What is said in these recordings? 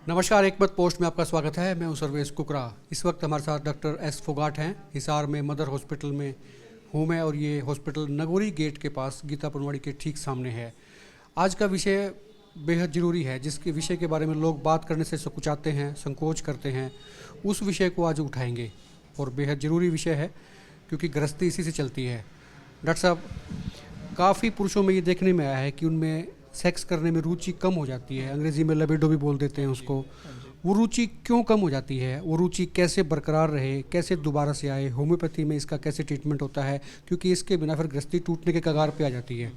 नमस्कार, एक मत पोस्ट में आपका स्वागत है। मैं हूं सर्वेश कुकरा। इस वक्त हमारे साथ डॉक्टर एस फोगाट हैं। हिसार में मदर हॉस्पिटल में हूं मैं, और ये हॉस्पिटल नगोरी गेट के पास गीता पनवाड़ी के ठीक सामने है। आज का विषय बेहद ज़रूरी है, जिसके विषय के बारे में लोग बात करने से सकुचाते हैं, संकोच करते हैं। उस विषय को आज उठाएंगे और बेहद ज़रूरी विषय है, क्योंकि गृहस्थी इसी से चलती है। डॉक्टर साहब, काफ़ी पुरुषों में ये देखने में आया है कि उनमें सेक्स करने में रुचि कम हो जाती है। अंग्रेज़ी में लिबिडो भी बोल देते हैं उसको। वो रुचि क्यों कम हो जाती है? वो रुचि कैसे बरकरार रहे, कैसे दोबारा से आए? होम्योपैथी में इसका कैसे ट्रीटमेंट होता है? क्योंकि इसके बिना फिर गृहस्थी टूटने के कगार पे आ जाती है।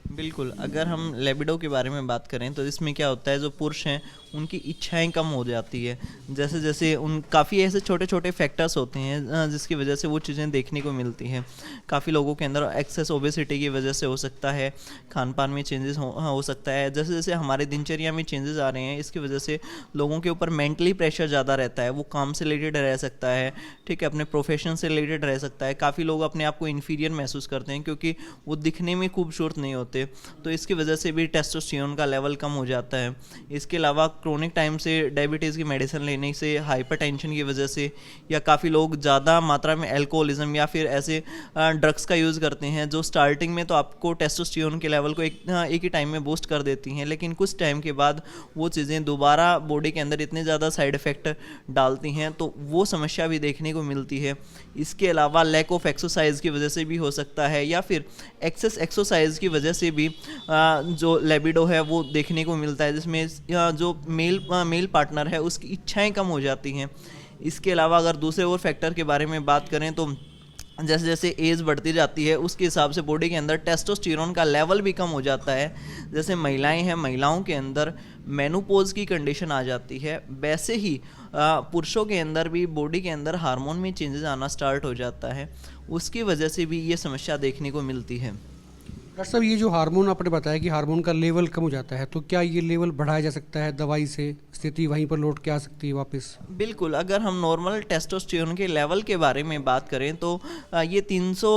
बिल्कुल, अगर हम लिबिडो के बारे में बात करें तो इसमें क्या होता है, जो पुरुष हैं उनकी इच्छाएं कम हो जाती है। जैसे जैसे उन काफ़ी ऐसे छोटे छोटे फैक्टर्स होते हैं जिसकी वजह से वो चीज़ें देखने को मिलती हैं। काफ़ी लोगों के अंदर एक्सेस ओबेसिटी की वजह से हो सकता है, खान पान में चेंजेस हो सकता है। जैसे जैसे हमारे दिनचर्या में चेंजेस आ रहे हैं, इसकी वजह से लोगों के ऊपर मेंटली प्रेशर ज़्यादा रहता है। वो काम से रिलेटेड रह सकता है, ठीक है, अपने प्रोफेशन से रिलेटेड रह सकता है। काफ़ी लोग अपने आप को इन्फीरियर महसूस करते हैं क्योंकि वो दिखने में खूबसूरत नहीं होते, तो इसकी वजह से भी टेस्टोस्टेरोन का लेवल कम हो जाता है। इसके अलावा क्रोनिक टाइम से डायबिटीज़ की मेडिसिन लेने से, हाइपरटेंशन की वजह से, या काफ़ी लोग ज़्यादा मात्रा में अल्कोहलिज्म या फिर ऐसे ड्रग्स का यूज़ करते हैं जो स्टार्टिंग में तो आपको टेस्टोस्टेरोन के लेवल को एक ही टाइम में बूस्ट कर देती हैं, लेकिन कुछ टाइम के बाद वो चीज़ें दोबारा बॉडी के अंदर इतने ज़्यादा साइड इफ़ेक्ट डालती हैं, तो वो समस्या भी देखने को मिलती है। इसके अलावा लैक ऑफ एक्सरसाइज की वजह से भी हो सकता है, या फिर एक्सेस एक्सरसाइज की वजह से भी जो लिबिडो है वो देखने को मिलता है, जिसमें जो मेल पार्टनर है उसकी इच्छाएं कम हो जाती हैं। इसके अलावा अगर दूसरे और फैक्टर के बारे में बात करें तो जैसे जैसे एज बढ़ती जाती है उसके हिसाब से बॉडी के अंदर टेस्टोस्टेरोन का लेवल भी कम हो जाता है। जैसे महिलाएं हैं, महिलाओं के अंदर मेनोपॉज की कंडीशन आ जाती है, वैसे ही पुरुषों के अंदर भी बॉडी के अंदर हार्मोन में चेंजेस आना स्टार्ट हो जाता है। उसकी वजह से भी ये समस्या देखने को मिलती है। डॉक्टर साहब, ये जो हार्मोन आपने बताया कि हार्मोन का लेवल कम हो जाता है, तो क्या ये लेवल बढ़ाया जा सकता है दवाई से? स्थिति वहीं पर लौट के आ सकती है वापस? बिल्कुल, अगर हम नॉर्मल टेस्टोस्टेरोन के लेवल के बारे में बात करें तो ये 300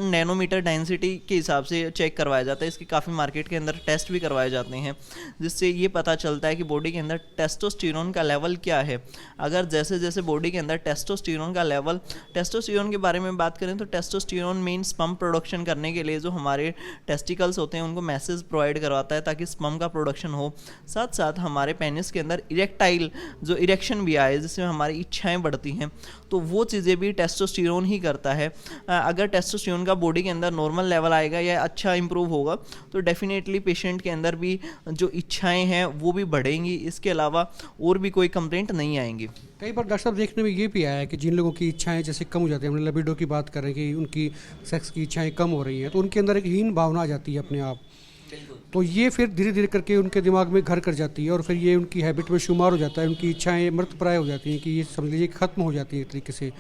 नैनोमीटर डेंसिटी के हिसाब से चेक करवाया जाता है। इसके काफ़ी मार्केट के अंदर टेस्ट भी करवाए जाते हैं, जिससे ये पता चलता है कि बॉडी के अंदर टेस्टोस्टेरोन का लेवल क्या है। अगर जैसे जैसे बॉडी के अंदर टेस्टोस्टेरोन का लेवल, टेस्टोस्टेरोन के बारे में बात करें तो टेस्टोस्टेरोन मेन स्पर्म प्रोडक्शन करने के लिए जो हमारे टेस्टिकल्स होते हैं उनको मैसेज प्रोवाइड करवाता है ताकि स्पर्म का प्रोडक्शन हो। साथ साथ हमारे पेनिस के अंदर इरेक्टाइल जो इरेक्शन भी आए, जिसमें हमारी इच्छाएं बढ़ती हैं, तो वो चीज़ें भी टेस्टोस्टेरोन ही करता है। अगर टेस्टोस्टेरोन का बॉडी के अंदर नॉर्मल लेवल आएगा या अच्छा इंप्रूव होगा तो डेफिनेटली पेशेंट के अंदर भी जो इच्छाएं हैं वो भी बढ़ेंगी। इसके अलावा और भी कोई कंप्लेंट नहीं आएंगी। कई बार डॉक्टर साहब देखने में ये भी आया है कि जिन लोगों की इच्छाएं जैसे कम हो जाती है, हमने लिबिडो की बात कर रहे हैं कि उनकी सेक्स की इच्छाएं कम हो रही हैं, तो उनके अंदर एक हीन भावना आ जाती है अपने आप। तो ये फिर धीरे धीरे करके उनके दिमाग में घर कर जाती है और फिर ये उनकी हैबिट में शुमार हो जाता है। उनकी इच्छाएं मृतप्राय हो जाती हैं, कि ये समझ लीजिए ख़त्म हो जाती है एक तरीके से।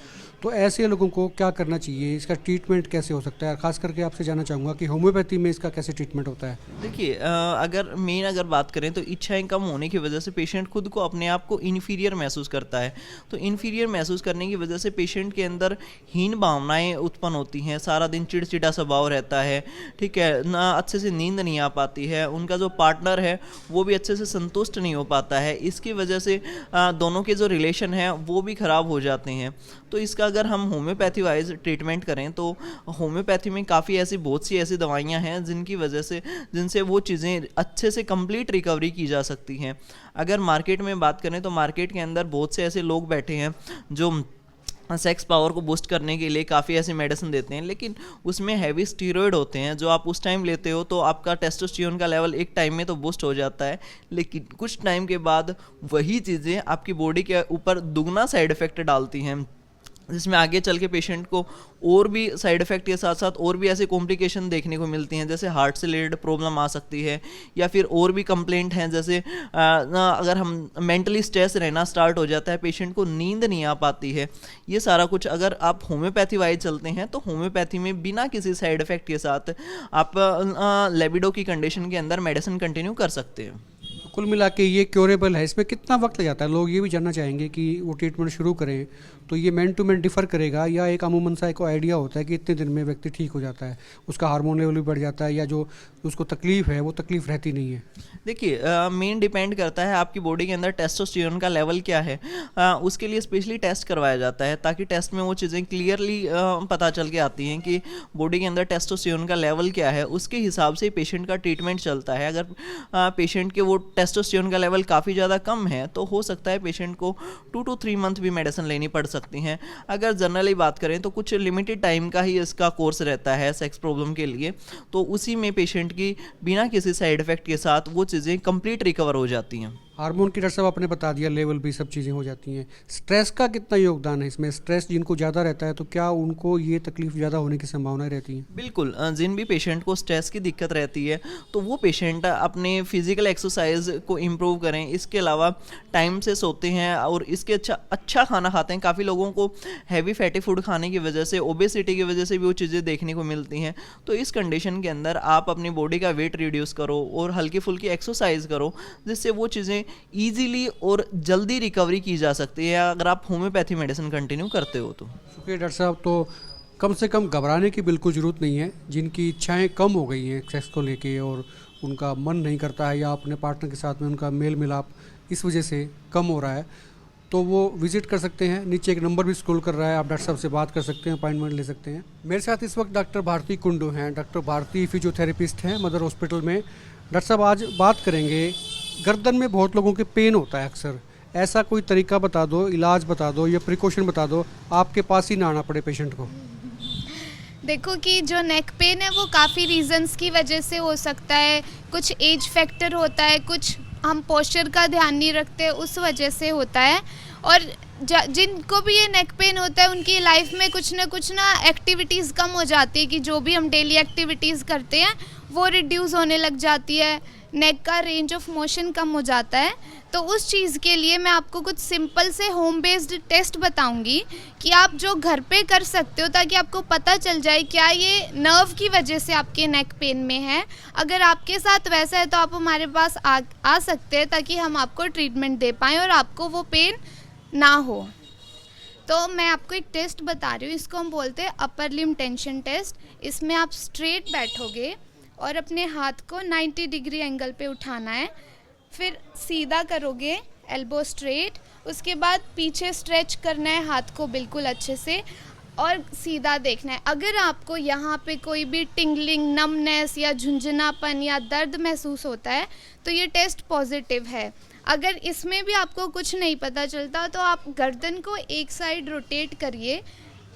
तो ऐसे लोगों को क्या करना चाहिए? इसका ट्रीटमेंट कैसे हो सकता है? खास करके आपसे जानना चाहूँगा कि होम्योपैथी में इसका कैसे ट्रीटमेंट होता है? देखिए, अगर बात करें तो इच्छाएं कम होने की वजह से पेशेंट खुद को अपने आप को इन्फीरियर महसूस करता है। तो इन्फीरियर महसूस करने की वजह से पेशेंट के अंदर हीन भावनाएं उत्पन्न होती हैं। सारा दिन चिड़चिड़ा स्वभाव रहता है, ठीक है ना, अच्छे से नींद नहीं आ पाती है, उनका जो पार्टनर है वो भी अच्छे से संतुष्ट नहीं हो पाता है। इसकी वजह से दोनों के जो रिलेशन हैं वो भी ख़राब हो जाते हैं। तो इसका अगर हम होम्योपैथी वाइज ट्रीटमेंट करें तो होम्योपैथी में काफ़ी बहुत सी ऐसी दवाइयां हैं जिनसे वो चीज़ें अच्छे से कंप्लीट रिकवरी की जा सकती हैं। अगर मार्केट में बात करें तो मार्केट के अंदर बहुत से ऐसे लोग बैठे हैं जो सेक्स पावर को बूस्ट करने के लिए काफ़ी ऐसी मेडिसिन देते हैं, लेकिन उसमें हैवी स्टीरॉयड होते हैं। जो आप उस टाइम लेते हो तो आपका टेस्टोस्टेरोन का लेवल एक टाइम में तो बूस्ट हो जाता है, लेकिन कुछ टाइम के बाद वही चीज़ें आपकी बॉडी के ऊपर दुगना साइड इफ़ेक्ट डालती हैं, जिसमें आगे चल के पेशेंट को और भी साइड इफ़ेक्ट के साथ साथ और भी ऐसे कॉम्प्लिकेशन देखने को मिलती हैं, जैसे हार्ट से रिलेटेड प्रॉब्लम आ सकती है, या फिर और भी कंप्लेंट हैं जैसे अगर हम मेंटली स्ट्रेस रहना स्टार्ट हो जाता है, पेशेंट को नींद नहीं आ पाती है। ये सारा कुछ अगर आप होम्योपैथी वाइज चलते हैं तो होम्योपैथी में बिना किसी साइड इफ़ेक्ट के साथ आप लिबिडो की कंडीशन के अंदर मेडिसिन कंटिन्यू कर सकते हैं। तो कुल मिला के ये क्योरेबल है, इसमें कितना वक्त लग जाता है? लोग ये भी जानना चाहेंगे कि वो ट्रीटमेंट शुरू करें तो ये मैन टू मैन डिफ़र करेगा, या एक अमूमन सा एक आइडिया होता है कि इतने दिन में व्यक्ति ठीक हो जाता है, उसका हार्मोन लेवल भी बढ़ जाता है, या जो उसको तकलीफ़ है वो तकलीफ़ रहती नहीं है? देखिए, मेन डिपेंड करता है आपकी बॉडी के अंदर टेस्टोस्टेरोन का लेवल क्या है। उसके लिए स्पेशली टेस्ट करवाया जाता है, ताकि टेस्ट में वो चीज़ें क्लियरली पता चल के आती हैं कि बॉडी के अंदर टेस्टोस्टेरोन का लेवल क्या है। उसके हिसाब से पेशेंट का ट्रीटमेंट चलता है। अगर पेशेंट के वो टेस्टोस्टेरोन का लेवल काफ़ी ज़्यादा कम है तो हो सकता है पेशेंट को 2 to 3 मंथ भी मेडिसिन लेनी पड़ सकती हैं। अगर जनरली बात करें तो कुछ लिमिटेड टाइम का ही इसका कोर्स रहता है सेक्स प्रॉब्लम के लिए, तो उसी में पेशेंट की बिना किसी साइड इफेक्ट के साथ वो चीज़ें कंप्लीट रिकवर हो जाती हैं। हार्मोन की डॉक्टर साहब आपने बता दिया, लेवल भी सब चीज़ें हो जाती हैं। स्ट्रेस का कितना योगदान है इसमें? स्ट्रेस जिनको ज़्यादा रहता है तो क्या उनको ये तकलीफ ज़्यादा होने की संभावनाएं रहती हैं? बिल्कुल, जिन भी पेशेंट को स्ट्रेस की दिक्कत रहती है तो वो पेशेंट अपने फिजिकल एक्सरसाइज को इम्प्रूव करें। इसके अलावा टाइम से सोते हैं और इसके अच्छा खाना खाते हैं। काफ़ी लोगों को हैवी फैटी फूड खाने की वजह से, ओबेसिटी की वजह से भी वो चीज़ें देखने को मिलती हैं। तो इस कंडीशन के अंदर आप अपनी बॉडी का वेट रिड्यूस करो और हल्की फुल्की एक्सरसाइज करो, जिससे वो चीज़ें ईजिली और जल्दी रिकवरी की जा सकती है अगर आप होम्योपैथी मेडिसिन कंटिन्यू करते हो तो। शुक्रिया डॉक्टर साहब। तो कम से कम घबराने की बिल्कुल ज़रूरत नहीं है। जिनकी इच्छाएं कम हो गई हैं सेक्स को लेके और उनका मन नहीं करता है, या अपने पार्टनर के साथ में उनका मेल मिलाप इस वजह से कम हो रहा है, तो वो विजिट कर सकते हैं। नीचे एक नंबर भी स्क्रॉल कर रहा है, आप डॉक्टर साहब से बात कर सकते हैं, अपॉइंटमेंट ले सकते हैं। मेरे साथ इस वक्त डॉक्टर भारती कुंडू हैं। डॉक्टर भारती फिजियोथेरेपिस्ट हैं मदर हॉस्पिटल में। डॉक्टर साहब, आज बात करेंगे, गर्दन में बहुत लोगों के पेन होता है अक्सर। ऐसा कोई तरीका बता दो, इलाज बता दो या प्रिकॉशन बता दो, आपके पास ही ना आना पड़े पेशेंट को। देखो कि जो नेक पेन है वो काफ़ी रीजंस की वजह से हो सकता है। कुछ एज फैक्टर होता है, कुछ हम पोस्चर का ध्यान नहीं रखते उस वजह से होता है। और जिनको भी ये नेक पेन होता है उनकी लाइफ में कुछ ना एक्टिविटीज़ कम हो जाती है, कि जो भी हम डेली एक्टिविटीज़ करते हैं वो रिड्यूस होने लग जाती है, नेक का रेंज ऑफ मोशन कम हो जाता है। तो उस चीज़ के लिए मैं आपको कुछ सिंपल से होम बेस्ड टेस्ट बताऊंगी कि आप जो घर पे कर सकते हो, ताकि आपको पता चल जाए क्या ये नर्व की वजह से आपके नेक पेन में है। अगर आपके साथ वैसा है तो आप हमारे पास आ सकते हैं, ताकि हम आपको ट्रीटमेंट दे पाएँ और आपको वो पेन ना हो। तो मैं आपको एक टेस्ट बता रही हूँ, इसको हम बोलते हैं अपर लिम्ब टेंशन टेस्ट। इसमें आप स्ट्रेट बैठोगे और अपने हाथ को 90 डिग्री एंगल पे उठाना है, फिर सीधा करोगे एल्बो स्ट्रेट, उसके बाद पीछे स्ट्रेच करना है हाथ को बिल्कुल अच्छे से और सीधा देखना है। अगर आपको यहाँ पे कोई भी टिंगलिंग, नमनेस या झुंझुनापन या दर्द महसूस होता है तो ये टेस्ट पॉजिटिव है। अगर इसमें भी आपको कुछ नहीं पता चलता तो आप गर्दन को एक साइड रोटेट करिए।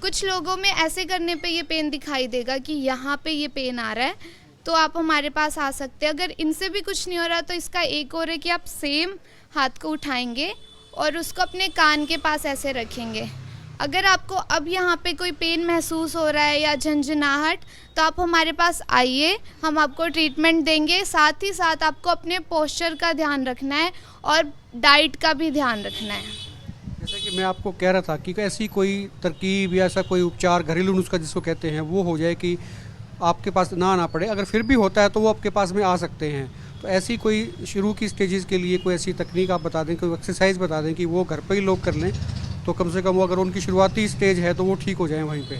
कुछ लोगों में ऐसे करने पे ये पेन दिखाई देगा कि यहाँ पे ये पेन आ रहा है, तो आप हमारे पास आ सकते हैं। अगर इनसे भी कुछ नहीं हो रहा तो इसका एक और है कि आप सेम हाथ को उठाएंगे और उसको अपने कान के पास ऐसे रखेंगे। अगर आपको अब यहाँ पे कोई पेन महसूस हो रहा है या झंझनाहट, तो आप हमारे पास आइए, हम आपको ट्रीटमेंट देंगे। साथ ही साथ आपको अपने पोस्चर का ध्यान रखना है और डाइट का भी ध्यान रखना है। जैसा कि मैं आपको कह रहा था कि ऐसी कोई तरकीब या ऐसा कोई उपचार, घरेलू नुस्खा जिसको कहते हैं, वो हो जाए कि आपके पास ना आना पड़े। अगर फिर भी होता है तो वो आपके पास में आ सकते हैं। तो ऐसी कोई शुरू की स्टेजेस के लिए कोई ऐसी तकनीक आप बता दें, कोई एक्सरसाइज बता दें कि वो घर पे ही लोग कर लें, तो कम से कम वो अगर उनकी शुरुआती स्टेज है तो वो ठीक हो जाए वहीं पे।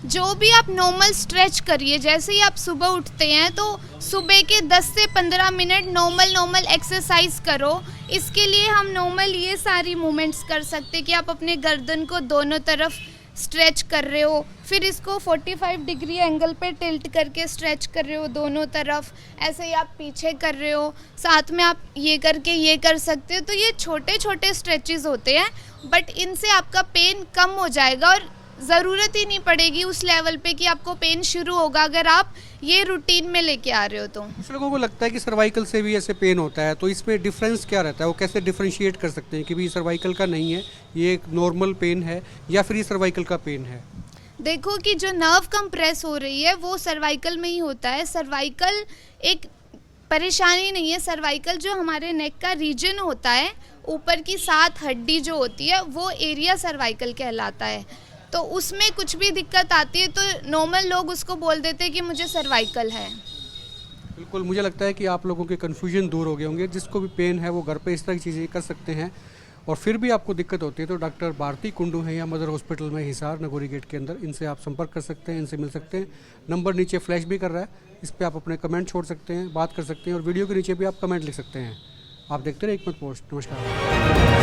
जो भी आप नॉर्मल स्ट्रेच करिए, जैसे ही आप सुबह उठते हैं तो सुबह के 10 से 15 मिनट नॉर्मल एक्सरसाइज करो। इसके लिए हम नॉर्मल ये सारी मूवमेंट्स कर सकते हैं कि आप अपने गर्दन को दोनों तरफ स्ट्रेच कर रहे हो, फिर इसको 45 डिग्री एंगल पे टिल्ट करके स्ट्रेच कर रहे हो दोनों तरफ, ऐसे ही आप पीछे कर रहे हो, साथ में आप ये करके ये कर सकते हो। तो ये छोटे छोटे स्ट्रेचेस होते हैं, बट इनसे आपका पेन कम हो जाएगा और ज़रूरत ही नहीं पड़ेगी उस लेवल पे कि आपको पेन शुरू होगा, अगर आप ये रूटीन में लेके आ रहे हो तो। कुछ लोगों को लगता है कि सर्वाइकल से भी ऐसे पेन होता है, तो इसमें डिफरेंस क्या रहता है? वो कैसे डिफरेंशिएट कर सकते हैं कि भी सर्वाइकल का नहीं है, ये एक नॉर्मल पेन है, या फिर ये सर्वाइकल का पेन है? देखो कि जो नर्व कंप्रेस हो रही है वो सर्वाइकल में ही होता है। सर्वाइकल एक परेशानी नहीं है। सर्वाइकल जो हमारे नेक का रीजन होता है, ऊपर की 7 हड्डी जो होती है, वो एरिया सर्वाइकल कहलाता है। तो उसमें कुछ भी दिक्कत आती है तो नॉर्मल लोग उसको बोल देते हैं कि मुझे सर्वाइकल है। बिल्कुल, मुझे लगता है कि आप लोगों के कन्फ्यूजन दूर हो गए होंगे। जिसको भी पेन है वो घर पे इस तरह की चीज़ें कर सकते हैं, और फिर भी आपको दिक्कत होती है तो डॉक्टर भारती कुंडू हैं या मदर हॉस्पिटल में हिसार नगोरी गेट के अंदर, इनसे आप संपर्क कर सकते हैं, इनसे मिल सकते हैं। नंबर नीचे फ्लैश भी कर रहा है, इस पर आप अपने कमेंट छोड़ सकते हैं, बात कर सकते हैं, और वीडियो के नीचे भी आप कमेंट लिख सकते हैं। आप देखते रहे एक मत पोस्ट। नमस्कार।